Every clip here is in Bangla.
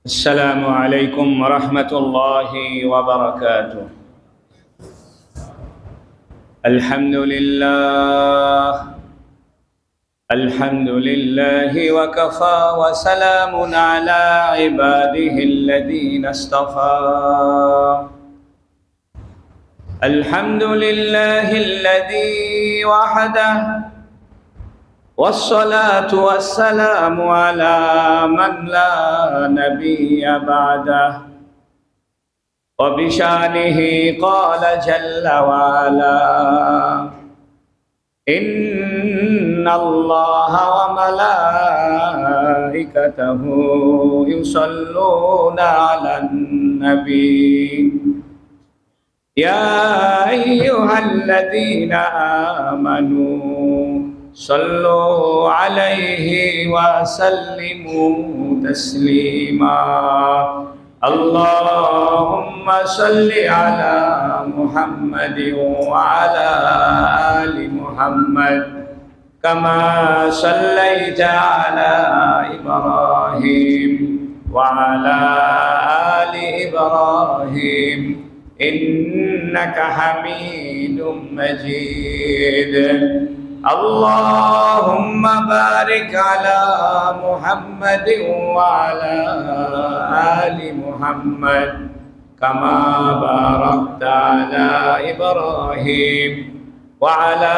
السلام عليكم ورحمة الله وبركاته. الحمد لله الحمد لله وكفى وسلام على عباده الذين اصطفى. الحمد لله الذي وحده والصلاة والسلام على من لا نبي بعده. وبشانه قال جل وعلا: إن الله وملائكته يصلون على النبي يا أيها الذين آمنوا صلوا عليه وسلموا تسليما. اللهم صل على محمد وعلى آل محمد كما صليت على إبراهيم وعلى آل إبراهيم إنك حميد مجيد. اللهم بارك على محمد وعلى آل محمد كما باركت على إبراهيم وعلى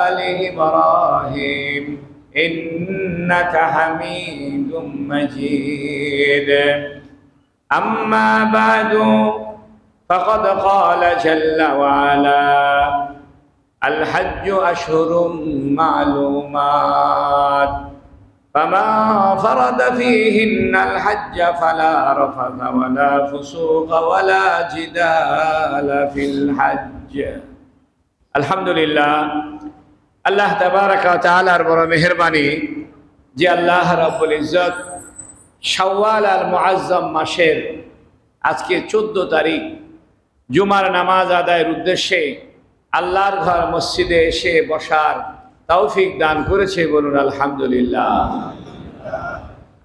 آل إبراهيم إنك حميد مجيد. أما بعد فقد قال جل وعلا: الحج أشهر معلومات فمن فرض فيهن الحج فلا رفث ولا فسوق ولا جدال في الحج. আলহামদুলিল্লাহ, আল্লাহ তাবারাকা ওয়া তাআলার বড় মেহেরবানি যে আল্লাহ রাব্বুল ইজ্জত শাওয়াল আল মুআজ্জম মাসের আজকে 14 তারিখ জুমার নামাজ আদায়ের উদ্দেশ্যে আল্লাহর ঘর মসজিদে এসে বসার তৌফিক দান করেছে, বলুন আলহামদুলিল্লাহ।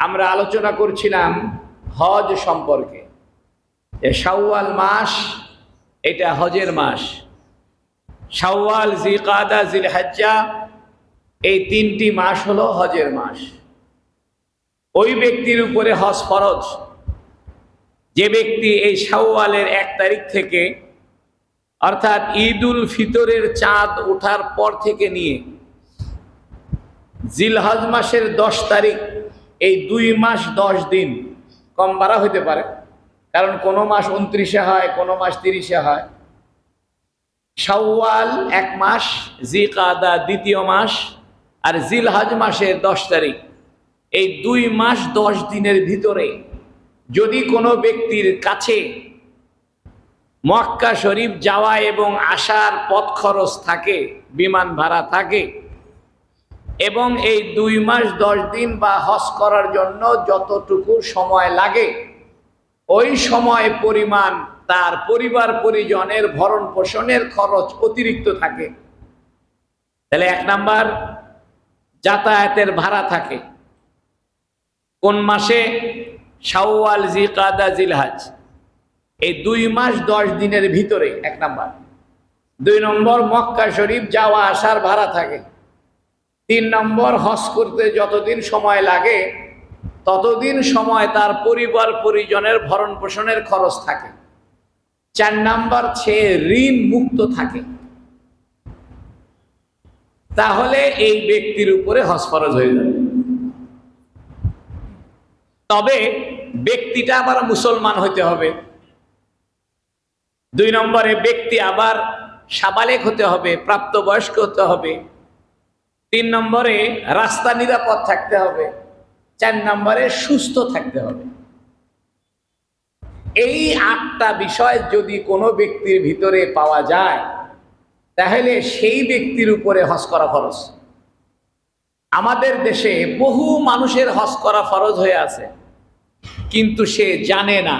আমরা আলোচনা করছিলাম হজ সম্পর্কে। শাওয়াল মাস এটা হজের মাস। শাওয়াল, জিলকাদা, জিলহজ্জা এই 3টি মাস হলো হজের মাস। ওই ব্যক্তির উপরে হজ ফরজ যে ব্যক্তি এই শাওয়ালের 1 তারিখ থেকে অর্থাৎ ঈদুল ফিতরের চাঁদ ওঠার পর থেকে নিয়ে জিলহজ মাসের 10 তারিখ, এই 2 মাস 10 দিন, কম বাড়া হইতে পারে, কারণ কোনো মাস 29-এ হয়, কোনো মাস 30-এ হয়। শাওয়াল 1 মাস, জিলকাদা 2য় মাস, আর জিলহজ মাসের 10 তারিখ, এই 2 মাস 10 দিনের ভিতরে যদি কোনো ব্যক্তির কাছে মক্কা শরীফ যাওয়া এবং আসার পথ খরচ থাকে, বিমান ভাড়া থাকে, এবং এই 2 মাস 10 দিন বা হজ করার জন্য যতটুকু সময় লাগে ওই সময় পরিমাণ তার পরিবার পরিজনের ভরণ পোষণের খরচ অতিরিক্ত থাকে, তাহলে 1 নাম্বার যাতায়াতের ভাড়া থাকে। কোন মাসে? শাওয়াল, জিলকাদা, জিলহজ, এই 2 মাস 10 দিনের ভিতরে 1 নাম্বার। 2 নম্বর মক্কা শরীফ যাওয়া আসার ভাড়া থাকে। 3 নম্বর হজ করতে যতদিন সময় লাগে ততদিন সময় তার পরিবার পরিজনের ভরণ পোষণের খরচ থাকে। 4 নম্বর সে ঋণ মুক্ত থাকে। তাহলে এই ব্যক্তির উপরে হজ ফরজ হয়ে যাবে। তবে ব্যক্তিটা আবার মুসলমান হইতে হবে। 2 নম্বরে ব্যক্তি আবার সাবালেক হতে হবে, প্রাপ্তবয়স্ক হতে হবে। 3 নম্বরে রাস্তা নিরাপদ থাকতে হবে। 4 নম্বরে সুস্থ থাকতে হবে। এই 8টা বিষয় যদি কোনো ব্যক্তির ভিতরে পাওয়া যায় তাহলে সেই ব্যক্তির উপরে হজ করা ফরজ। আমাদের দেশে বহু মানুষের হজ করা ফরজ হয়ে আছে, কিন্তু সে জানে না।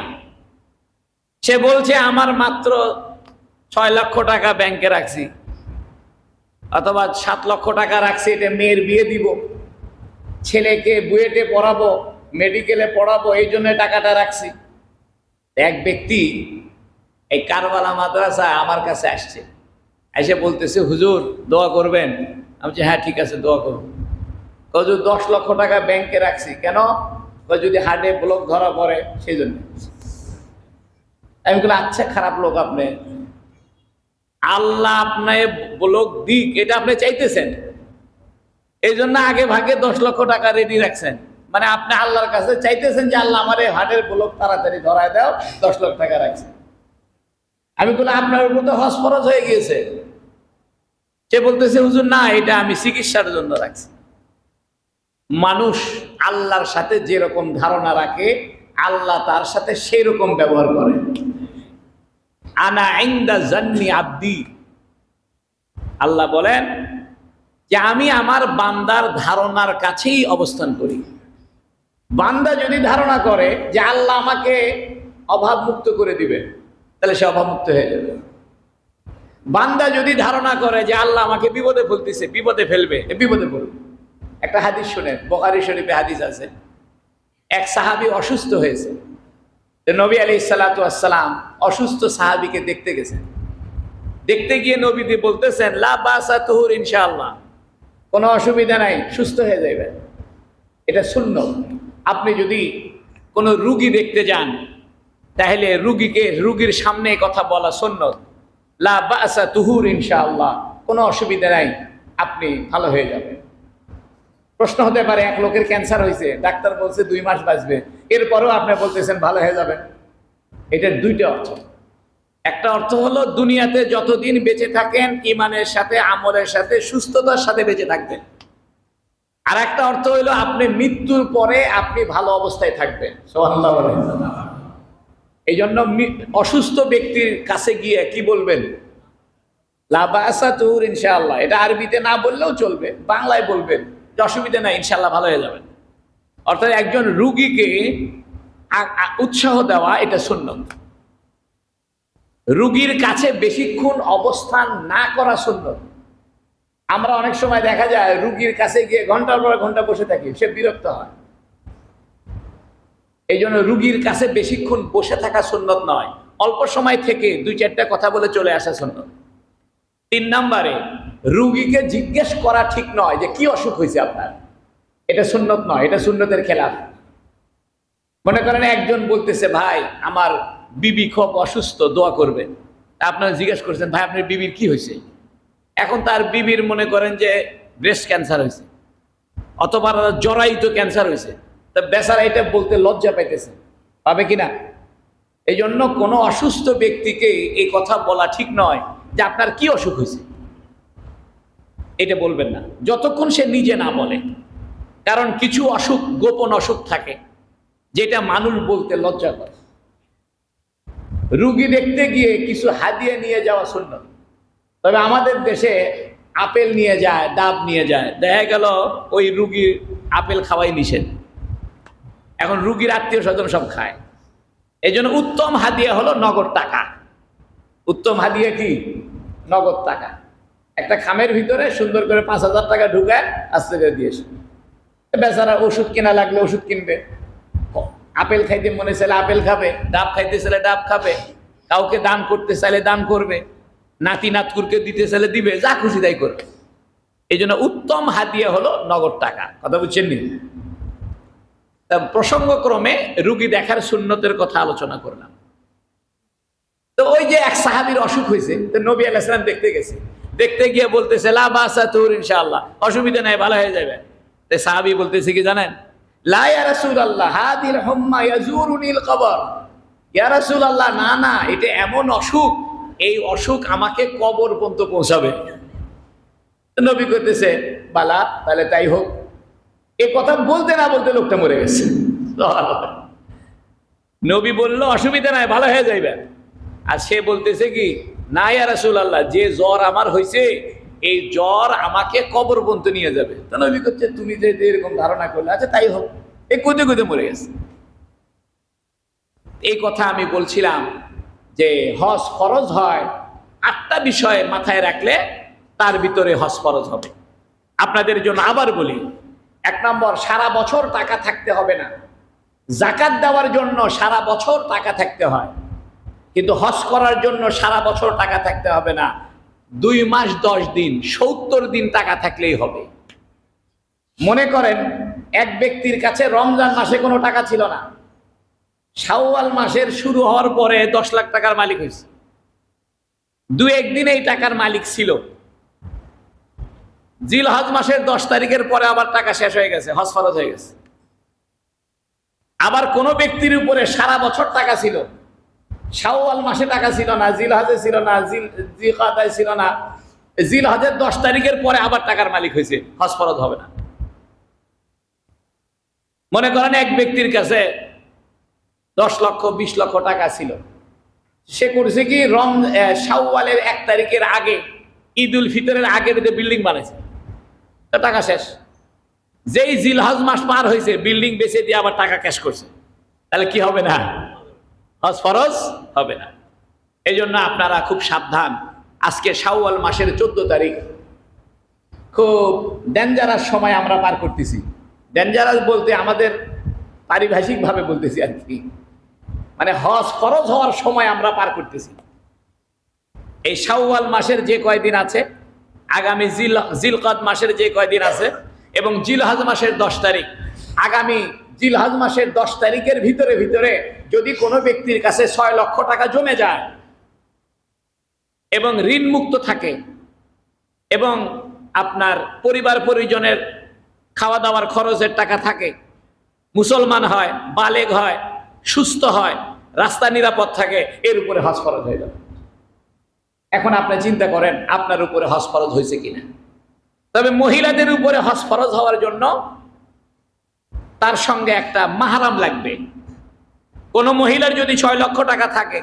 সে বলছে আমার মাত্র 6 লক্ষ টাকা ব্যাংকে রাখছি, অথবা 7 লক্ষ টাকা রাখছি, এটা মেয়ের বিয়ে দিব, ছেলেকে বুয়েটে পড়াবো, মেডিকেলে পড়াবো, এই জন্য টাকাটা রাখছি। এক ব্যক্তি এই কারবালা মাদ্রাসায় আমার কাছে আসছে, এসে বলতেছে, হুজুর দোয়া করবেন। আমি বলছি হ্যাঁ ঠিক আছে, দোয়া করব। হুজুর 10 লক্ষ টাকা ব্যাংকে রাখছি। কেন? যদি হার্টে ব্লক ধরা পড়ে সেই জন্য। আমি বলি আচ্ছা, খারাপ লোক আপনি, আল্লাহ আপনার ব্লক দিক এটা আপনি চাইতেছেন, এই জন্য আগে ভাগে 10 লক্ষ টাকা রেডি রাখছেন। মানে আপনি আল্লাহর কাছে চাইতেছেন যে আল্লাহ আমার এই হার্টের ব্লক তাড়াতাড়ি ধরায় দাও, 10 লক্ষ টাকা রাখছেন। আমি বলি আপনার উপর তো হজ ফরজ হয়ে গিয়েছে। সে বলতেছে হুজুর না, এটা আমি চিকিৎসার জন্য রাখছি। মানুষ আল্লাহর সাথে যেরকম ধারণা রাখে, আল্লাহ তার সাথে সেই রকম ব্যবহার করে। আনা ইনদা জান্নি আব্দি, আল্লাহ বলেন যে আমি আমার বান্দার ধারণার কাছেই অবস্থান করি। বান্দা যদি ধারণা করে যে আল্লাহ আমাকে অভাব মুক্ত করে দিবে, তাহলে সে অভাব মুক্ত হয়ে যাবে। বান্দা যদি ধারণা করে যে আল্লাহ আমাকে বিপদে ফেলতেছে, বিপদে ফেলবে, বিপদে পড়বে। একটা হাদিস শুনেন, বুখারী শরীফে হাদিস আছে। এক সাহাবী অসুস্থ হয়েছে, নবী আলাইহিস সালাতু ওয়াস সালাম অসুস্থ সাহাবীকে দেখতে গেছেন। দেখতে গিয়ে নবীজি বলতেছেন লা বাসা তুহুর, ইনশাআল্লাহ কোনো অসুবিধা নাই, সুস্থ হয়ে যাবে। এটা সুন্নাত। আপনি যদি কোনো রুগী দেখতে যান, তাহলে রুগীর সামনে কথা বলা সুন্নাত। লা বাসা তুহুর, ইনশাআল্লাহ কোনো অসুবিধা নাই, আপনি ভালো হয়ে যাবেন। প্রশ্ন হতে পারে, এক লোকের ক্যান্সার হয়েছে, ডাক্তার বলছে 2 মাস বাঁচবে, এরপরেও আপনি বলতেছেন ভালো হয়ে যাবেন। এটার দুইটা অর্থ। একটা অর্থ হলো দুনিয়াতে যতদিন বেঁচে থাকেন ঈমানের সাথে, আমলের সাথে, সুস্থতার সাথে বেঁচে থাকবেন। আর একটা অর্থ হলো আপনি মৃত্যুর পরে আপনি ভালো অবস্থায় থাকবেন। সুবহানাল্লাহ। এই জন্য অসুস্থ ব্যক্তির কাছে গিয়ে কি বলবেন? লা বাসা তুহুর, ইনশাআল্লাহ। এটা আরবিতে না বললেও চলবে, বাংলায় বলবেন যে অসুবিধা নাই, ইনশাআল্লাহ ভালো হয়ে যাবেন। অর্থাৎ একজন রুগীকে উৎসাহ দেওয়া, এটা সুন্নাত। রুগীর কাছে বেশিক্ষণ অবস্থান না করা সুন্নাত। আমরা অনেক সময় দেখা যায় রুগীর কাছে গিয়ে ঘন্টার পর ঘন্টা বসে থাকি, সে বিরক্ত হয়। এই জন্য রুগীর কাছে বেশিক্ষণ বসে থাকা সুন্নাত নয়, অল্প সময় থেকে 2-4টা কথা বলে চলে আসা সুন্নাত। 3 নম্বরে, রুগীকে জিজ্ঞেস করা ঠিক নয় যে কি অসুখ হয়েছে আপনার, এটা সুন্নাত নয়, এটা সুন্নতের খেলাফ। মনে করেন একজন বলতেছে ভাই আমার বিবি খুব অসুস্থ, দোয়া করবেন। আপনারা জিজ্ঞেস করছেন ভাই আপনার বিবির কি হয়েছে? এখন তার বিবির মনে করেন যে ব্রেস্ট ক্যান্সার হয়েছে, অথবা জরায়িত ক্যান্সার হয়েছে, তা বেচারা এটা বলতে লজ্জা পাইতেছে, পাবে কিনা? এই জন্য কোনো অসুস্থ ব্যক্তিকে এই কথা বলা ঠিক নয় যে আপনার কি অসুখ হয়েছে, এটা বলবেন না যতক্ষণ সে নিজে না বলে। কারণ কিছু অসুখ, গোপন অসুখ থাকে যেটা মানুষ বলতে লজ্জা করে। রুগী দেখতে গিয়ে কিছু হাদিয়া নিয়ে যাওয়া সুন্নাত। তবে আমাদের দেশে আপেল নিয়ে যায়, ডাব নিয়ে যায়, দেখা গেল ওই রুগীর আপেল খাওয়াই নিষেধ। এখন রুগীর আত্মীয় স্বজন সব খায়। এই জন্য উত্তম হাদিয়া হলো নগদ টাকা। উত্তম হাদিয়া কি? নগদ টাকা। একটা খামের ভিতরে সুন্দর করে 5,000 টাকা ঢুকায় আস্তে করে দিয়েছে। বেচারা ওষুধ কেনা লাগলে ওষুধ কিনবে, আপেল খাইতে মনে চাইলে আপেল খাবে, ডাব খাইতে চাইলে ডাব খাবে, কাউকে দান করতে চাইলে দান করবে, নাতি নাতকুরকে দিতে চাইলে দিবে, যা খুশি তাই করবে। এই জন্য উত্তম হাদিয়া হলো নগদ টাকা। কথা বুঝছেন নি? প্রসঙ্গক্রমে রুগী দেখার সুন্নতের কথা আলোচনা করলাম। তো ওই যে এক সাহাবীর অসুখ হয়েছে, তো নবী আলাইহিস সালাম দেখতে গেছে। দেখতে গিয়ে বলতেছে লা বাসা তুর, ইনশাআল্লাহ অসুবিধা নাই, ভালো হয়ে যাবে। তো সাহাবী বলতেছে কি জানেন? লা ইয়া রাসূলুল্লাহ হাদিল হুম্মা ইয়াজুরুনিল কবর। ইয়া রাসূলুল্লাহ, না না, এটা এমন অসুখ, এই অসুখ আমাকে কবর পর্যন্ত পৌঁছাবে। নবী কইতেছে বালা, তাহলে তাই হোক। এই কথা বলতে না বলতে লোকটা মরে গেছে। নবী বলল অসুবিধা নাই, ভালো হয়ে যাইবে। আর সে বলতেছে কি, না ইয়া রাসূলুল্লাহ, যে জ্বর আমার হয়েছে এই জ্বর আমাকে কবর পর্যন্ত নিয়ে যাবে। তো নবী করছে তুমি যে এরকম ধারণা করলে, আচ্ছা তাই হোক। এই কোদে কোদে মরে গেছে। এই কথা আমি বলছিলাম যে হজ ফরজ হয় 8টা বিষয় মাথায় রাখলে তার ভিতরে হজ ফরজ হবে। আপনাদের জন্য আবার বলি, 1 নম্বর, সারা বছর টাকা থাকতে হবে না। জাকাত দেওয়ার জন্য সারা বছর টাকা থাকতে হয়, কিন্তু হজ করার জন্য সারা বছর টাকা থাকতে হবে না। 2 মাস 10 দিন 70 দিন টাকা থাকলেই হবে। মনে করেন এক ব্যক্তির কাছে রমজান মাসে কোনো টাকা ছিল না, শাওয়াল মাসের শুরু হওয়ার পরে 10 লাখ টাকার মালিক হয়েছে। 2-1 দিন এই টাকার মালিক ছিল, জিলহজ মাসের 10 তারিখের পরে আবার টাকা শেষ হয়ে গেছে, হজ ফরজ হয়ে গেছে। আবার কোন ব্যক্তির উপরে সারা বছর টাকা ছিল, শাওয়াল মাসে টাকা ছিল না, জিলহজে ছিল না, জিলকাদায় ছিল না, জিলহজের 10 তারিখের পরে আবার টাকার মালিক হয়েছে, হজ ফরজ হবে না। মনে করেন এক ব্যক্তির কাছে 10 লক্ষ 20 লক্ষ টাকা ছিল, সে করছে কি শাওয়ালের 1 তারিখের আগে, ঈদুল ফিতরের আগে বিল্ডিং বানাইছে, টাকা শেষ। যেই জিলহজ মাস পার হয়েছে বিল্ডিং বেচে দিয়ে আবার টাকা ক্যাশ করছে, তাহলে কি হবে না? হজ ফরজ হবে না। এই জন্য আপনারা খুব সাবধান। আজকে শাওয়াল মাসের 14 তারিখ, খুব ডেঞ্জারাস সময় আমরা পার করতেছি। ডেঞ্জারাস বলতে আমাদের পারিভাষিকভাবে বলতেছি আর কি, মানে হজ ফরজ হওয়ার সময় আমরা পার করতেছি। এই শাওয়াল মাসের যে কয়দিন আছে, আগামী জিলকদ মাসের যে কয়দিন আছে, এবং জিলহজ মাসের 10 তারিখ, আগামী জিলহজ মাসের 10 তারিখের ভিতরে যদি কোনো ব্যক্তির কাছে 6 লক্ষ টাকা জমে যায় এবং ঋণ মুক্ত থাকে এবং আপনার পরিবার পরিজনের খাওয়া দাওয়ার খরচের টাকা থাকে, মুসলমান হয়, বালেগ হয়, সুস্থ হয়, রাস্তা নিরাপদ থাকে, এর উপরে হজ ফরজ হয়ে যাবে। এখন আপনি চিন্তা করেন আপনার উপরে হজ ফরজ হয়েছে কিনা। তবে মহিলাদের উপরে হজ ফরজ হওয়ার জন্য তার সঙ্গে একটা মাহরাম লাগবে। কোন মহিলার যদি 6 লক্ষ টাকা থাকে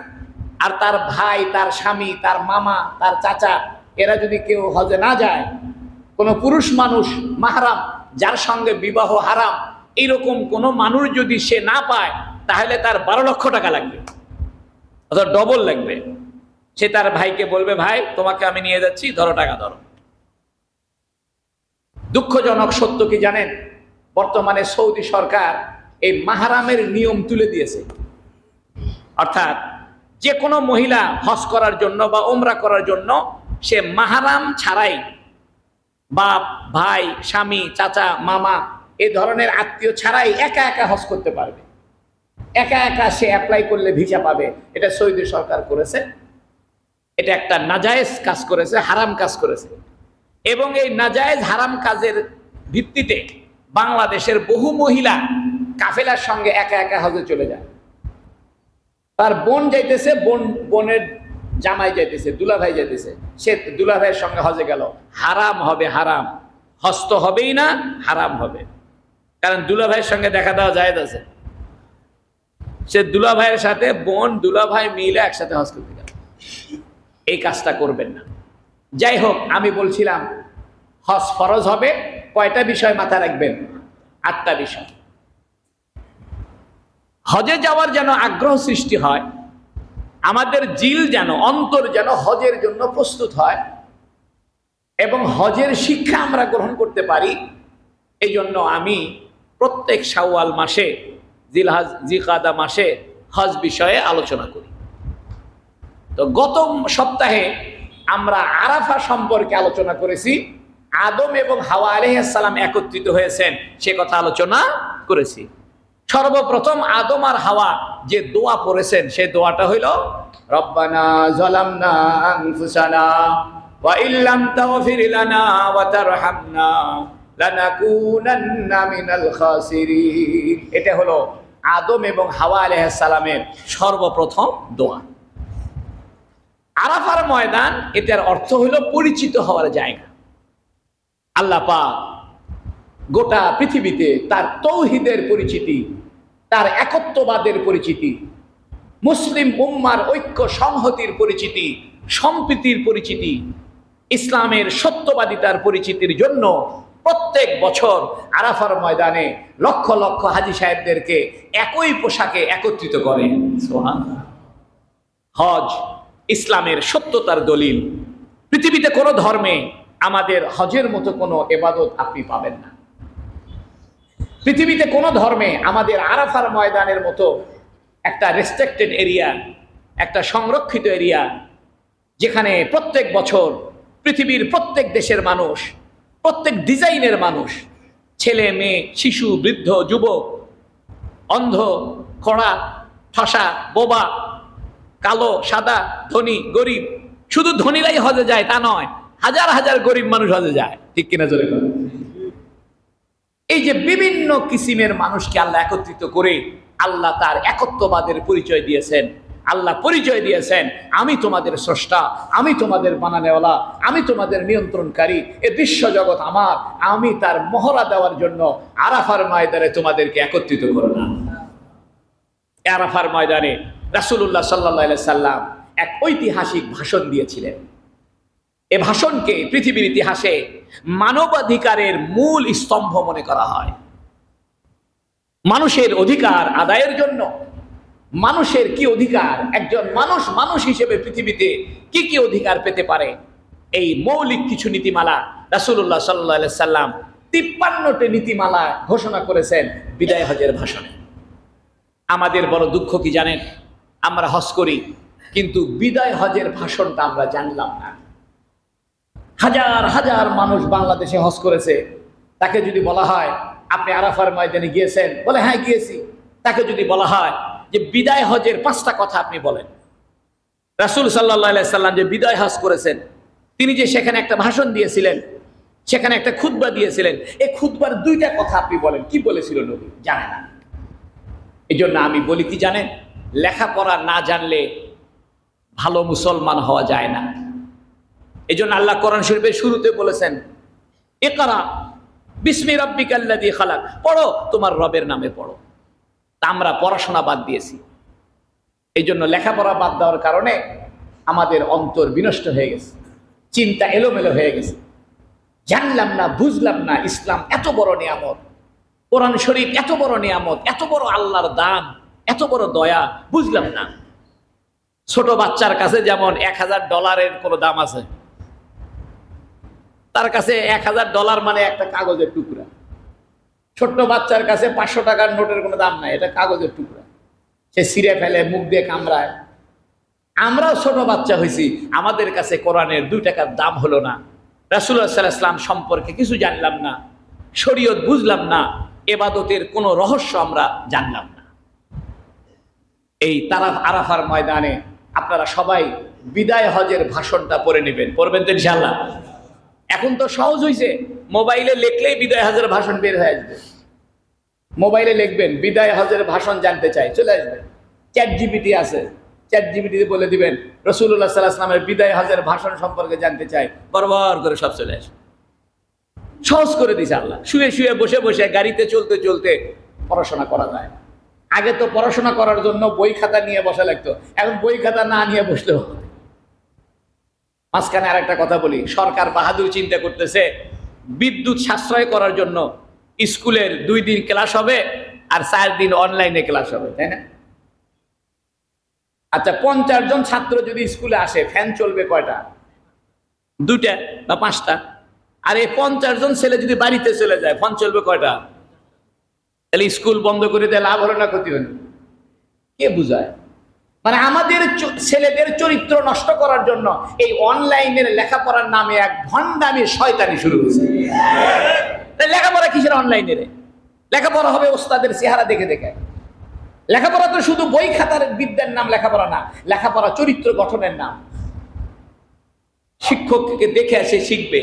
আর তার ভাই, তার স্বামী, তার মামা, তার চাচা, এরা যদি কেউ হজে না যায়, কোনো পুরুষ মানুষ মাহরাম যার সঙ্গে বিবাহ হারাম, এইরকম কোনো মানুষ যদি সে না পায়, তাহলে তার 12 লক্ষ টাকা লাগবে, অর্থাৎ ডবল লাগবে। সে তার ভাইকে বলবে, ভাই তোমাকে আমি নিয়ে যাচ্ছি, ধরো টাকা ধরো। দুঃখজনক সত্য কি জানেন, বর্তমানে সৌদি সরকার এই মাহরামের নিয়ম তুলে দিয়েছে। অর্থাৎ যে কোনো মহিলা হজ করার জন্য বা ওমরা করার জন্য সে মাহরাম ছাড়াই, বাপ, ভাই, স্বামী, চাচা, মামা, এই ধরনের আত্মীয় ছাড়াই একা একা হজ করতে পারবে। একা একা সে অ্যাপ্লাই করলে ভিসা পাবে। এটা সৌদি সরকার করেছে। এটা একটা নাজায়েজ কাজ করেছে, হারাম কাজ করেছে। এবং এই নাজায়েজ হারাম কাজের ভিত্তিতে বাংলাদেশের বহু মহিলা কাফেলার সঙ্গে একা একা হজে চলে যায়। তার বোন যাইতেছে, বোনের জামাই যাইতেছে, দুলাভাই যাইতেছে, সে দুলাভাইয়ের সঙ্গে হজে গেল। হারাম হবে, হারাম। হজ তো হবেই না, হারাম হবে। কারণ দুলাভাইয়ের সঙ্গে দেখা দেওয়া জায়েজ আছে। সে দুলাভাইয়ের সাথে বোন, দুলাভাই মিলে একসাথে হজ করতে গেল। এই কাজটা করবেন না। যাই হোক, আমি বলছিলাম হজ ফরজ হবে। কয়টা বিষয় মাথায় রাখবেন? 8টা বিষয়। হজে যাওয়ার যেন আগ্রহ সৃষ্টি হয়, আমাদের জিল যেন, অন্তর যেন হজের জন্য প্রস্তুত হয় এবং হজের শিক্ষা আমরা গ্রহণ করতে পারি। এই জন্য আমি প্রত্যেক শাওয়াল মাসে, জিলকাদা মাসে হজ বিষয়ে আলোচনা করি। তো গত সপ্তাহে আমরা আরাফা সম্পর্কে আলোচনা করেছি। আদম এবং হাওয়া আলাইহিস সালাম একত্রিত হয়েছেন, সে কথা আলোচনা করেছি। সর্বপ্রথম আদম আর হাওয়া যে দোয়া পড়েছেন, সেই দোয়াটা হইল রব্বানা যালামনা আনফুসানা ওয়া ইল্লাম তাগফির লানা ওয়া তারহামনা লানাকুনান্না মিনাল খাসিরিন। এটা হলো আদম এবং হাওয়া আলাইহিস সালামের সর্বপ্রথম দোয়া। আরাফার ময়দান, এটার অর্থ হইল পরিচিত হওয়ার জায়গা। আল্লাহ পাক গোটা পৃথিবীতে তার তৌহিদের পরিচিতি, তার একত্ববাদের পরিচিতি, মুসলিম উম্মার ঐক্য সংহতির পরিচিতি, সম্প্রীতির পরিচিতি, ইসলামের সত্যবাদিতার পরিচিতির জন্য প্রত্যেক বছর আরাফার ময়দানে লক্ষ লক্ষ হাজী সাহেবদেরকে একই পোশাকে একত্রিত করে। সুবহানাল্লাহ। হজ ইসলামের সত্যতার দলিল। পৃথিবীতে কোনো ধর্মে আমাদের হজের মতো কোনো ইবাদত আপনি পাবেন না। পৃথিবীতে কোনো ধর্মে আমাদের আরাফার ময়দানের মতো একটা রেস্ট্রিক্টেড এরিয়া, একটা সংরক্ষিত এরিয়া, যেখানে প্রত্যেক বছর পৃথিবীর প্রত্যেক দেশের মানুষ, প্রত্যেক ডিজাইনের মানুষ, ছেলে মেয়ে, শিশু, বৃদ্ধ, যুবক, অন্ধ, খোড়া, ঠসা, বোবা, কালো, সাদা, ধনী, গরিব, শুধু ধনীরাই হজে যায় তা নয়, হাজার হাজার গরিব মানুষ হজে যায়। ঠিক কিনা জোরে বলেন? এই যে বিভিন্ন কিসিমের মানুষকে আল্লাহ একত্রিত করে আল্লাহ তার একত্ববাদের পরিচয় দিয়েছেন। আল্লাহ পরিচয় দিয়েছেন, আমি তোমাদের স্রষ্টা, আমি তোমাদের বানানেওয়ালা, আমি তোমাদের নিয়ন্ত্রণকারী, এ বিশ্ব জগৎ আমার, আমি তার মহড়া দেওয়ার জন্য আরাফার ময়দানে তোমাদেরকে একত্রিত করলাম। আরাফার ময়দানে রাসূলুল্লাহ সাল্লাল্লাহু আলাইহি সাল্লাম এক ঐতিহাসিক ভাষণ দিয়েছিলেন। এ ভাষণকে পৃথিবীর ইতিহাসে মানবাধিকারের মূল স্তম্ভ মনে করা হয়। মানুষের অধিকার আদায়ের জন্য মানুষের কি অধিকার, একজন মানুষ মানুষ হিসেবে পৃথিবীতে কি কি অধিকার পেতে পারে, এই মৌলিক কিছু নীতিমালা রাসূলুল্লাহ সাল্লাল্লাহু আলাইহি সাল্লাম 53টি নীতিমালা ঘোষণা করেছেন বিদায় হজের ভাষণে। আমাদের বড় দুঃখ কি জানেন? আমরা হজ করি, কিন্তু বিদায় হজের ভাষণটা আমরা জানলাম না। হাজার হাজার মানুষ বাংলাদেশে হজ করেছে, তাকে যদি বলা হয় আপনি আরাফার ময়দানে গিয়েছেন, বলে হ্যাঁ গিয়েছি। তাকে যদি বলা হয় যে বিদায় হজের 5টা কথা আপনি বলেন, রাসূল সাল্লাল্লাহু আলাইহি সাল্লাম যে বিদায় হজ করেছেন, তিনি যে সেখানে একটা ভাষণ দিয়েছিলেন, সেখানে একটা খুতবা দিয়েছিলেন, এই খুতবার 2টা কথা আপনি বলেন, কি বলেছিল নবী? জানে না। এই জন্য আমি বলি কি জানেন, লেখাপড়া না জানলে ভালো মুসলমান হওয়া যায় না। এই জন্য আল্লাহ কোরআন শরীফের শুরুতে বলেছেন, ইকরা বিসমি রাব্বিকাল্লাযী খালাক, পড়ো তোমার রবের নামে পড়ো। তা আমরা পড়াশোনা বাদ দিয়েছি। এই জন্য লেখাপড়া বাদ দেওয়ার কারণে আমাদের অন্তর বিনষ্ট হয়ে গেছে, চিন্তা এলোমেলো হয়ে গেছে। জানলাম না, বুঝলাম না ইসলাম এত বড় নিয়ামত, কোরআন শরীফ এত বড় নিয়ামত, এত বড় আল্লাহর দান, এত বড় দয়া, বুঝলাম না। ছোট বাচ্চার কাছে যেমন $1000 কোনো দাম আছে, তার কাছে $1000 মানে একটা কাগজের টুকরা। ছোট্ট বাচ্চার কাছে 500 টাকার নোটের কোনো দাম নাই, এটা কাগজের টুকরা। সে ছিঁড়ে ফেলে, মুখ দিয়ে কামড়ায়। আমরাও ছোট বাচ্চা হয়েছি, আমাদের কাছে কোরআনের 2 টাকার দাম হলো না। রাসূলুল্লাহ সাল্লাল্লাহু আলাইহি ওয়াসাল্লাম সম্পর্কে কিছু জানলাম না, শরীয়ত বুঝলাম না, ইবাদতের কোনো রহস্য আমরা জানলাম না। এই আরাফার ময়দানে আপনারা সবাই বিদায় হজের ভাষণটা পড়ে নেবেন, পড়বেন তো ইনশাআল্লাহ? এখন তো সহজ হয়েছে, মোবাইলে লিখলেই বিদায় হজের ভাষণ বের হয়ে আসবে। মোবাইলে লিখবেন বিদায় হজের ভাষণ জানতে চাই, চলে আসবে। চ্যাট জিপিটি আছে, চ্যাট জিপিটিতে বলে দিবেন রাসূলুল্লাহ সাল্লাল্লাহু আলাইহি ওয়াসাল্লামের বিদায় হজের ভাষণ সম্পর্কে জানতে চাই, বরাবর করে সব চলে আসবে। সহজ করে দিয়েছে আল্লাহ। শুয়ে শুয়ে বসে বসে, গাড়িতে চলতে চলতে পড়াশোনা করা যায়। আগে তো পড়াশোনা করার জন্য বই খাতা নিয়ে বসা লাগতো, এখন বই খাতা না নিয়ে বসলেও। মাঝখানে আর একটা কথা বলি, সরকার বাহাদুর চিন্তা করতেছে বিদ্যুৎ সাশ্রয় করার জন্য স্কুলের 2 দিন ক্লাস হবে আর 4 দিন অনলাইনে ক্লাস হবে, তাই না? আচ্ছা, 50 জন ছাত্র যদি স্কুলে আসে, ফ্যান চলবে কয়টা? 2টা বা 5টা। আর এই 50 জন ছেলে যদি বাড়িতে চলে যায়, ফ্যান চলবে কয়টা? তাহলে স্কুল বন্ধ করে দিয়ে লাভ হলো না ক্ষতি হলো? কে বুঝায়? মানে আমাদের ছেলেদের চরিত্র নষ্ট করার জন্য এই অনলাইনের লেখাপড়ার নামে এক ভণ্ডামি শয়তানি শুরু হয়েছে। লেখাপড়া কিসের অনলাইনে? লেখাপড়া হবে ওস্তাদের চেহারা দেখে দেখে। লেখাপড়া তো শুধু বই খাতার বিদ্যার নাম লেখাপড়া না, লেখাপড়া চরিত্র গঠনের নাম। শিক্ষককে দেখে সে শিখবে,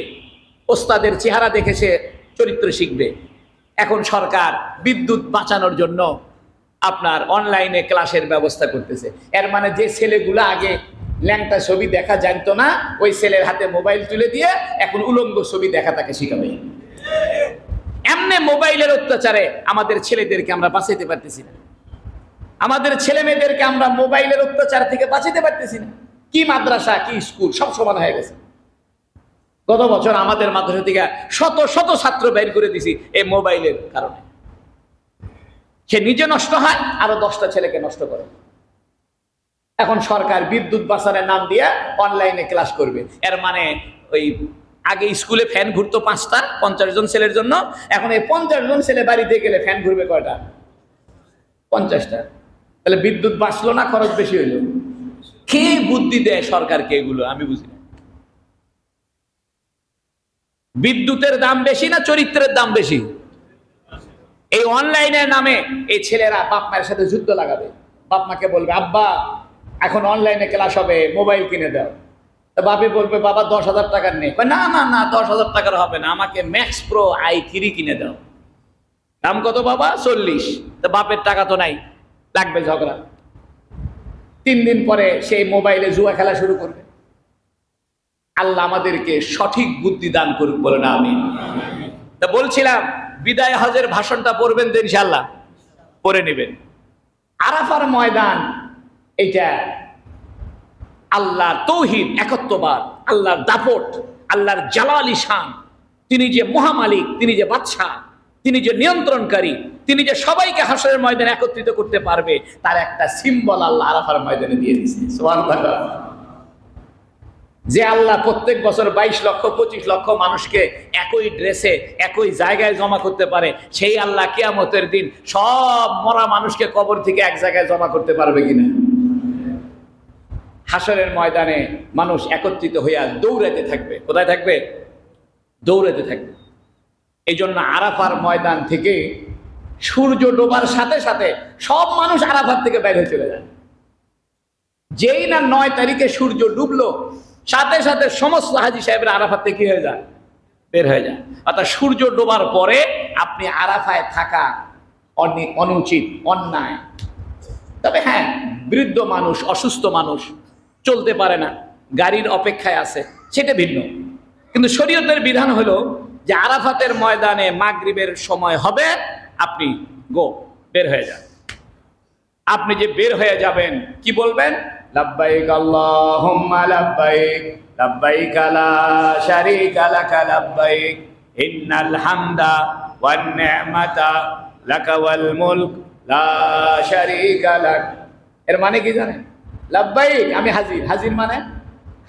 ওস্তাদের চেহারা দেখে সে চরিত্র শিখবে। এখন সরকার বিদ্যুৎ বাঁচানোর জন্য আপনার অনলাইনে ক্লাসের ব্যবস্থা করতেছে। এর মানে যে ছেলেগুলো আগে ল্যাংটা ছবি দেখা জানতো না, ওই ছেলের হাতে মোবাইল তুলে দিয়ে এখন উলঙ্গ ছবি দেখা তাকে শিখাবে। এমনি মোবাইলের অত্যাচারে আমাদের ছেলেদেরকে আমরা বাঁচাইতে পারতেছি না, আমাদের ছেলে মেয়েদেরকে আমরা মোবাইলের অত্যাচার থেকে বাঁচাতে পারতেছি না। কি মাদ্রাসা, কি স্কুল, সব সমান হয়ে গেছে। গত বছর আমাদের মাদ্রাসা থেকে শত শত ছাত্র বের করে দিছি এই মোবাইলের কারণে। সে নিজে নষ্ট হয়, আরো 10টা ছেলেকে নষ্ট করে। এখন সরকার বিদ্যুৎ বাঁচানোর নাম দিয়ে অনলাইনে ক্লাস করবে। এর মানে ওই আগে স্কুলে ফ্যান ঘুরতো 5টা 50 জন ছেলের জন্য, এখন এই 50 জন ছেলে বাড়িতে গেলে ফ্যান ঘুরবে কয়টা? 50টা। তাহলে বিদ্যুৎ বাঁচলো না খরচ বেশি হইলো? কে বুদ্ধি দেয় সরকারকে এগুলো আমি বুঝি না। বিদ্যুতের দাম বেশি না চরিত্রের দাম বেশি? এই অনলাইনের নামে এই ছেলেরা বাপ মায়ের সাথে যুদ্ধ লাগাবে। বাপ মাকে বলবে আব্বা এখন অনলাইনে ক্লাস হবে, মোবাইল কিনে দাও। তা বাপে বলবে বাবা 10,000 টাকার নেই। না না না 10,000 টাকার হবে না, আমাকে ম্যাক্স প্রো i3 কিনে দাও। দাম কত বাবা? 40। তা বাপের টাকা তো নাই, লাগবে ঝগড়া। 3 দিন পরে সেই মোবাইলে জুয়া খেলা শুরু করবে। আল্লাহ আমাদেরকে সঠিক বুদ্ধি দান করুক, বলে না আমিন। তা বলছিলাম বিদায় হজের ভাষণটা পড়বেন তো ইনশাআল্লাহ, পড়ে নেবেন। আরাফার ময়দান এইটা আল্লাহর তৌহিদ, একত্ববাদ, আল্লাহর দাপট, আল্লাহর জালালি শান। তিনি যে মহামালিক, তিনি যে বাদশা, তিনি যে নিয়ন্ত্রণকারী, তিনি যে সবাইকে হাসরের ময়দানে একত্রিত করতে পারবে, তার একটা সিম্বল আল্লাহ আরাফার ময়দানে দিয়ে দিয়েছে। সুবহানাল্লাহ। যে আল্লাহ প্রত্যেক বছর 22 লক্ষ 25 লক্ষ মানুষকে একই ড্রেসে একই জায়গায় জমা করতে পারে, সেই আল্লাহ কিয়ামতের দিন সব মরা মানুষকে কবর থেকে এক জায়গায় জমা করতে পারবে কিনা? হাসরের ময়দানে মানুষ একত্রিত হইয়া দৌড়াতে থাকবে। কোথায় থাকবে? দৌড়াতে থাকবে। এই জন্য আরাফার ময়দান থেকে সূর্য ডোবার সাথে সাথে সব মানুষ আরাফার থেকে বাইরে হয়ে চলে যায়। যেই না 9 তারিখে সূর্য ডুবলো, সাথে সাথে সমস্ত হাজী সাহেবরা আরাফাত থেকে কি হয়ে যায়? বের হয়ে যায়। অর্থাৎ সূর্য ডোবার পরে আপনি আরাফায় থাকা অনুচিত, অন্যায়। তবে হ্যাঁ, বৃদ্ধ মানুষ, অসুস্থ মানুষ চলতে পারে না, গাড়ির অপেক্ষায় আছে, সেটা ভিন্ন। কিন্তু শরীয়তের বিধান হলো যে আরাফাতের ময়দানে মাগরিবের সময় হবে, আপনি বের হয়ে যান। আপনি যে বের হয়ে যাবেন কি বলবেন? লাব্বাইক আল্লাহুম্মা লাব্বাইক, লাব্বাইক লা শারীকা লাকা লাব্বাইক, ইন্নাল হামদা ওয়ান নি'মাতা লাকা ওয়াল মুলক লা শারীকা লাক। এর মানে কি জানেন? লাব্বাইক আমি হাজির। হাজির মানে?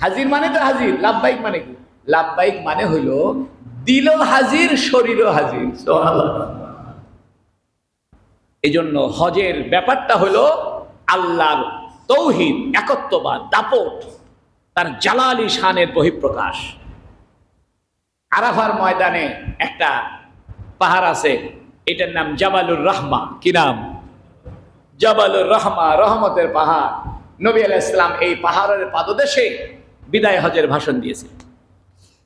হাজির মানে তো হাজির। লাব্বাইক মানে কি? লাব্বাইক মানে হইলো দিল হাজির, শরীরও হাজির। সুবহানাল্লাহ। এই জন্য হজের ব্যাপারটা হলো আল্লাহর তৌহিদ, একত্ববাদ, দাপট, তার জালালি শানের বহিঃপ্রকাশ। আরাফার ময়দানে একটা পাহাড় আছে, এটার নাম জাবালুর রহমা। কি নাম? জাবালুর রহমা, রহমতের পাহাড়। নবী আলাইহিস সালাম এই পাহাড়ের পাদদেশে বিদায় হজের ভাষণ দিয়েছে।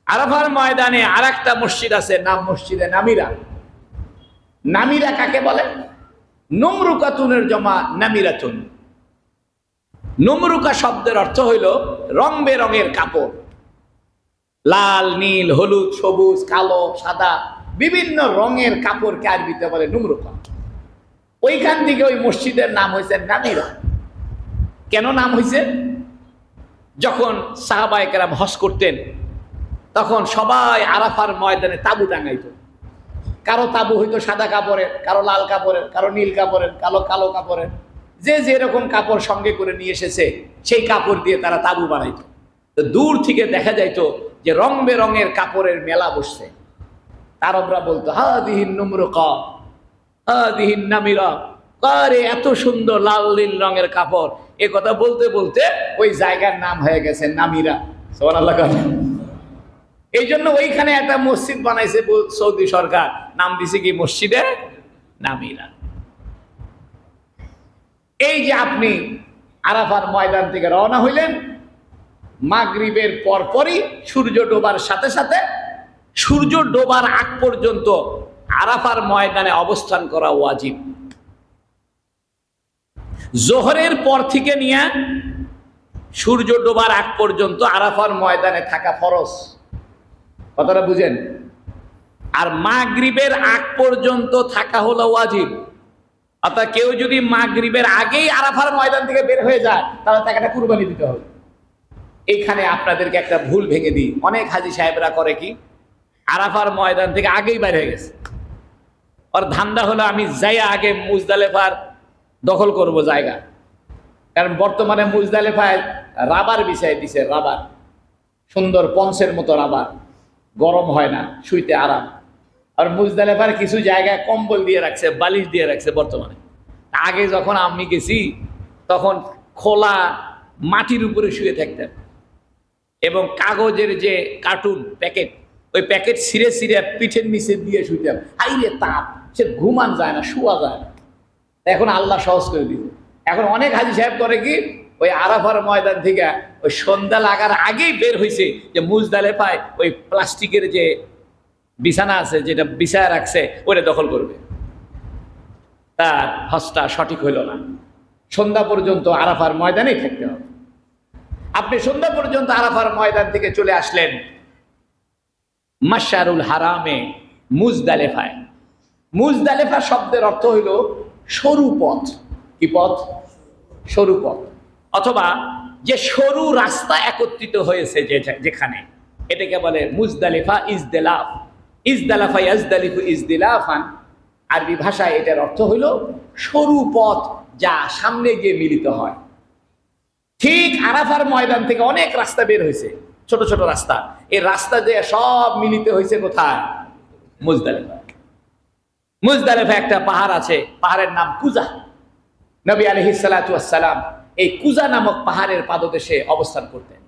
আরাফার ময়দানে আরেকটা মসজিদ আছে, নাম মসজিদে নামিরা। নামিরা কাকে বলে? নমরুকাতুনের জমা নামিরাতুন। নমরুকা শব্দের অর্থ হইল রং বেরঙের কাপড়, লাল, নীল, হলুদ, সবুজ, কালো, সাদা, বিভিন্ন রঙের কাপড়কে আরবিতে বলে নমরুকা। ওইখান থেকে ওই মসজিদের নাম হয়েছে নামিরা। কেন নাম হয়েছে? যখন সাহাবায়ে কেরাম হজ করতেন তখন সবাই আরাফার ময়দানে তাঁবু টাঙাইতো। কারো তাঁবু হইতো সাদা কাপড়ের, কারো লাল কাপড়ের, কারো নীল কাপড়ের, কালো কাপড়ের। যে যেরকম কাপড় সঙ্গে করে নিয়ে এসেছে সেই কাপড় দিয়ে তারা তাঁবু বানাইতো। তো দূর থেকে দেখা যাইতো যে রং বেরঙের কাপড়ের মেলা বসছে। আরবরা বলতো হাদিহিন নুমরুকা, হাদিহিন নামিরা। আরে এত সুন্দর লাল নীল রঙের কাপড়, এ কথা বলতে বলতে ওই জায়গার নাম হয়ে গেছে নামিরা। সুবহানাল্লাহ। এই জন্য ওইখানে একটা মসজিদ বানাইছে সৌদি সরকার, নাম দিছে কি? মসজিদে নামিরা। এই যে আপনি আরাফার ময়দান থেকে রওনা হইলেন, মাগরিবের পরপরই সূর্য ডোবার সাথে সাথে সূর্য ডোবার আগ পর্যন্ত আরাফার ময়দানে অবস্থান করা ওয়াজিব। জোহরের পর থেকে নিয়ে সূর্য ডোবার আগ পর্যন্ত আরাফার ময়দানে থাকা ফরজ। কথাটা বুঝেন? আর মাগরিবের আগ পর্যন্ত থাকা হলো ওয়াজিব। অর্থাৎ কেউ যদি মাগরিবের আগেই আরাফার ময়দান থেকে বের হয়ে যায় তাহলে তাকে একটা কুরবানি দিতে হবে। এইখানে আপনাদেরকে একটা ভুল ভেঙে দিই। অনেক হাজী সাহেবরা করে কি, আরাফার ময়দান থেকে আগেই বের হয়ে গেছে। আর ধান্দা হলো আমি যাই আগে মুজদালেফার দখল করব জায়গা। কারণ বর্তমানে মুজদালেফায় রাবার বিছাই দিছে, রাবার, সুন্দর পঞ্চের মতো রাবার। গরম হয় না, শুইতে আরাম। আর মুজদালেফার কিছু জায়গায় কম্বল দিয়ে রাখছে, বালিশ দিয়ে রাখছে বর্তমানে। আগে যখন আমি গেছি তখন খোলা মাটির উপরে শুয়ে থাকতেন, এবং কাগজের যে কার্টুন প্যাকেট, ওই প্যাকেট ছিঁড়ে ছিঁড়ে পিঠের নিচে দিয়ে শুইতাম। হাইরে তাপ, সে ঘুমান যায় না, শোয়া যায় না। এখন আল্লাহ সহজ করে দিল। এখন অনেক হাজি সাহেব করে কি, ওই আরাফার ময়দান থেকে ওই সন্ধ্যা লাগার আগেই বের হয়েছে যে মুজদালেফায় ওই প্লাস্টিকের যে বিছানা আছে, যেটা বিছায় রাখছে, ওটা দখল করবে। তার হজটা সঠিক হইল না। সন্ধ্যা পর্যন্ত আরাফার ময়দানেই থাকতে হবে। আপনি সন্ধ্যা পর্যন্ত আরাফার ময়দান থেকে চলে আসলেন মাশআরুল হারামে, মুজদালেফায়। মুজদালেফা শব্দের অর্থ হইল সরু পথ। কি পথ? সরু পথ, অথবা যে সরু রাস্তা একত্রিত হয়েছে যেখানে, এটাকে বলে মুজদালিফা ইজদিলাফ। ইজদালাফা ইয়াজদালিফু ইজদিলাফান, আরবি ভাষায় এটার অর্থ হইল সরু পথ যা সামনে গিয়ে মিলিত হয়। ঠিক আরাফার ময়দান থেকে অনেক রাস্তা বের হয়েছে, ছোট ছোট রাস্তা। এই রাস্তা যে সব মিলিত হয়েছে কোথায়? মুজদালিফা। মুজদালিফা একটা পাহাড় আছে, পাহাড়ের নাম কুজা। নবী আলাইহিস সালাতু ওয়াস সালাম এই কুজা নামক পাহাড়ের পাদদেশে অবস্থান করতেন।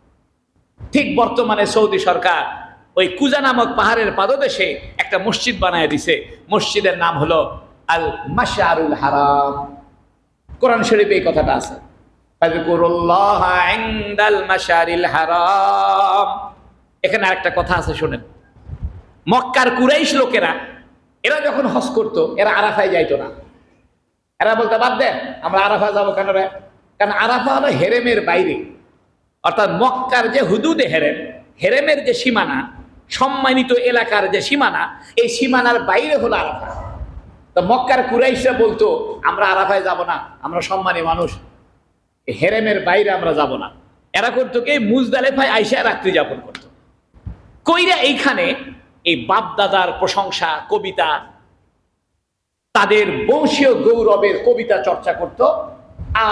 ঠিক বর্তমানে সৌদি সরকার ওই কুজা নামক পাহাড়ের পাদদেশে একটা মসজিদ বানায় দিছে। মসজিদের নাম হলো আল মাশআরুল হারাম। কোরআন শরীফে এই কথাটা আছে, ফাযকুরুল্লাহা ইনদাল মাশআরিল হারাম। এখানে আরেকটা কথা আছে, শুনেন। মক্কার কুরাইশ লোকেরা, এরা যখন হজ করতো, এরা আরাফায় যাইতো না। এরা বলতে, বাদ দে, আমরা আরাফা যাবো কেন রে? কারণ আরাফা হলো হেরেমের বাইরে, অর্থাৎ মক্কার যে হুদুদে হেরেম, হেরেমের যে সীমানা, সম্মানিত এলাকার যে সীমানা, এই সীমানার বাইরে হলো আরাফা। তো মক্কার কুরাইশরা বলতো, আমরা আরাফায় যাব না, আমরা সম্মানী মানুষ, হেরেমের বাইরে আমরা যাব না। এরা করতো কি, মুজদালেফায় আইসা রাত্রি যাপন করতো। কইরা এইখানে এই বাপ দাদার প্রশংসা, কবিতা, তাদের বংশীয় গৌরবের কবিতা চর্চা করত,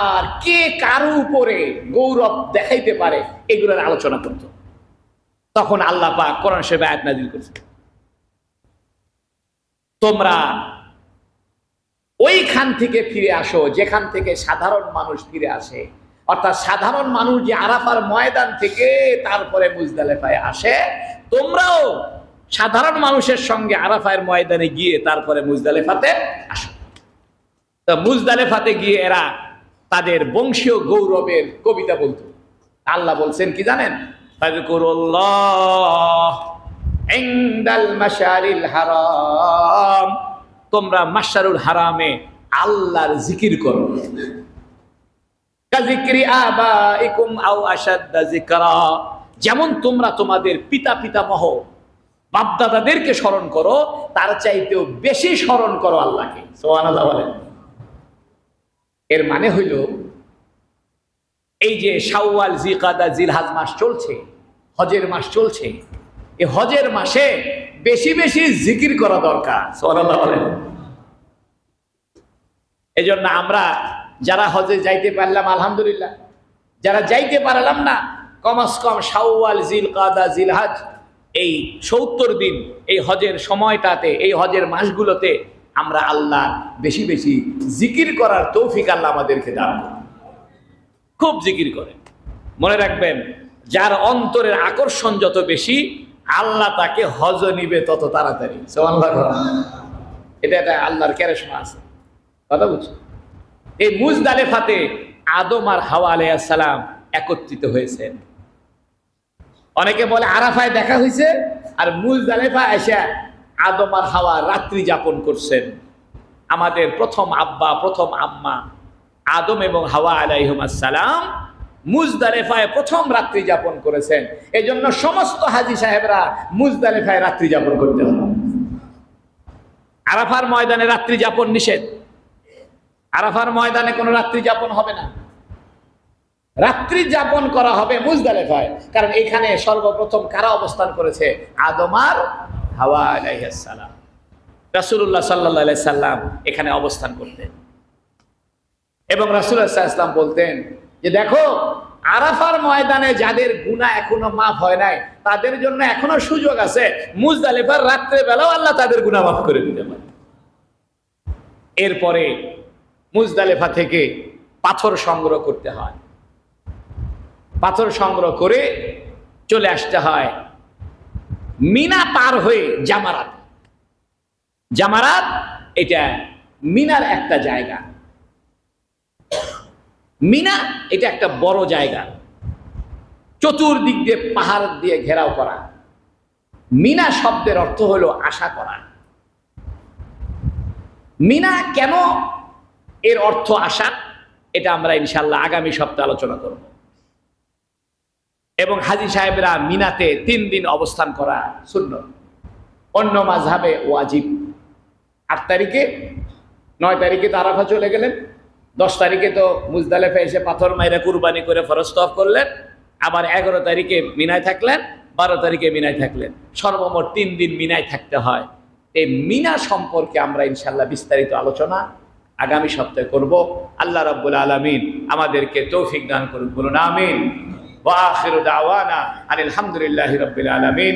আর কে কারো উপরে গৌরব দেখাইতে পারে এগুলোর আলোচনা করত। তখন আল্লাহ পাক কোরআন শরীফে আয়াত নাযিল করেছে, তোমরা ওইখান থেকে ফিরে আসো যেখান থেকে সাধারণ মানুষ ফিরে আসে। অর্থাৎ সাধারণ মানুষ যে আরাফার ময়দান থেকে তারপরে মুজদালেফায় আসে, তোমরাও সাধারণ মানুষের সঙ্গে আরাফার ময়দানে গিয়ে তারপরে মুজদালেফাতে আসো। তো মুজদালেফাতে গিয়ে এরা তাদের বংশীয় গৌরবের কবিতা বলতো। আল্লাহ বলছেন কি জানেন? ফাযকুরুল্লাহ ইনদাল মাশআরিল হারাম, তোমরা মাশআরুল হারামে আল্লাহর জিকির করো। কাযিকরি আবাইকুম আও আশাদ্দা যিকরা, যেমন তোমরা তোমাদের পিতা পিতামহ বাপদাদাদেরকে স্মরণ করো, তার চাইতেও বেশি স্মরণ করো আল্লাহকে। সুবহানাল্লাহ বলেন। এর মানে হইল, এই যে শাওয়াল, জিলকাদা, জিলহজ মাস চলছে, হজের মাস চলছে, এই হজের মাসে বেশি বেশি জিকির করা দরকার। সুবহানাল্লাহ বলেন। এই জন্য আমরা যারা হজে যাইতে পারলাম আলহামদুলিল্লাহ, যারা যাইতে পারলাম না, কমস কম শাওয়াল, জিলকাদা, জিলহজ, এই 70 দিন এই হজের সময়টাতে, এই হজের মাসগুলোতে আমরা আল্লাহ বেশি বেশি জিকির করার তৌফিক আল্লাহ আমাদেরকে দান করুন। খুব জিকির করেন। মনে রাখবেন, যার অন্তরের আকর্ষণ যত বেশি, আল্লাহ তাকে হজ নিবে তত তাড়াতাড়ি। সুবহানাল্লাহ। এটা আল্লাহর কারিশমা আছে, কথা বুঝছো? এই মুজদালেফাতে আদম আর হাওয়া আলাইহিস সালাম একত্রিত হয়েছেন। অনেকে বলে আরাফায় দেখা হয়েছে, আর মুজদালেফা এসে আদম আর হাওয়া রাত্রি যাপন করছেন। আমাদের প্রথম আব্বা, প্রথম আম্মা আদম এবং হাওয়া আলাইহিস সালাম মুজদালেফায় প্রথম রাত্রি যাপন করেছেন। এই জন্য সমস্ত হাজী সাহেবরা মুজদালেফায় রাত্রি যাপন করতে হবে। আরাফার ময়দানে রাত্রি যাপন নিষেধ। আরাফার ময়দানে কোনো রাত্রি যাপন হবে না, রাত্রি যাপন করা হবে মুজদালেফায়। কারণ এখানে সর্বপ্রথম কারা অবস্থান করেছে? আদম আর হাওয়া আলাইহিস সালাম। রাসূলুল্লাহ সাল্লাল্লাহু আলাইহি সাল্লাম এখানে অবস্থান করতেন, এবং রাসূলুল্লাহ সাল্লাল্লাহু আলাইহি সাল্লাম বলতেন যে, দেখো আরাফার ময়দানে যাদের গুনাহ এখনো মাফ হয় নাই তাদের জন্য এখনো সুযোগ আছে, মুজদালিফার রাত্রে বেলাও আল্লাহ তাদের গুনাহ মাফ করে দিতে পারে। এরপরে মুজদালিফা থেকে পাথর সংগ্রহ করতে হয়, পাথর সংগ্রহ করে চলে আসতে হয় মিনা পার হয়ে জামারাত। জামারাত এটা মিনার একটা জায়গা। মিনা এটা একটা বড় জায়গা, চতুর্দিক দিয়ে পাহাড় দিয়ে ঘেরাও করা। মিনা শব্দের অর্থ হলো আশা করা। মিনা কেন এর অর্থ আশা, এটা আমরা ইনশাল্লাহ আগামী সপ্তাহে আলোচনা করব। এবং হাজী সাহেবরা মিনাতে 3 দিন অবস্থান করা সুন্নাত, অন্য মাযহাবে ওয়াজিব। 8 তারিখে 9 তারিখে তো আরাফা চলে গেলেন, 10 তারিখে তো মুজদালিফা এসে পাথর মাইরা কুরবানি করে ফরজ তওয়াফ করলেন, আবার 11 তারিখে মিনায় থাকলেন, 12 তারিখে মিনায় থাকলেন, সর্বমোট 3 দিন মিনায় থাকতে হয়। এই মিনা সম্পর্কে আমরা ইনশাল্লাহ বিস্তারিত আলোচনা আগামী সপ্তাহে করব। আল্লাহ রাব্বুল আলামিন আমাদেরকে তৌফিক দান করুন, বলুন আমিন। ওয়া আখিরু দাওয়ানা আলহামদুলিল্লাহি রাব্বিল আলামিন।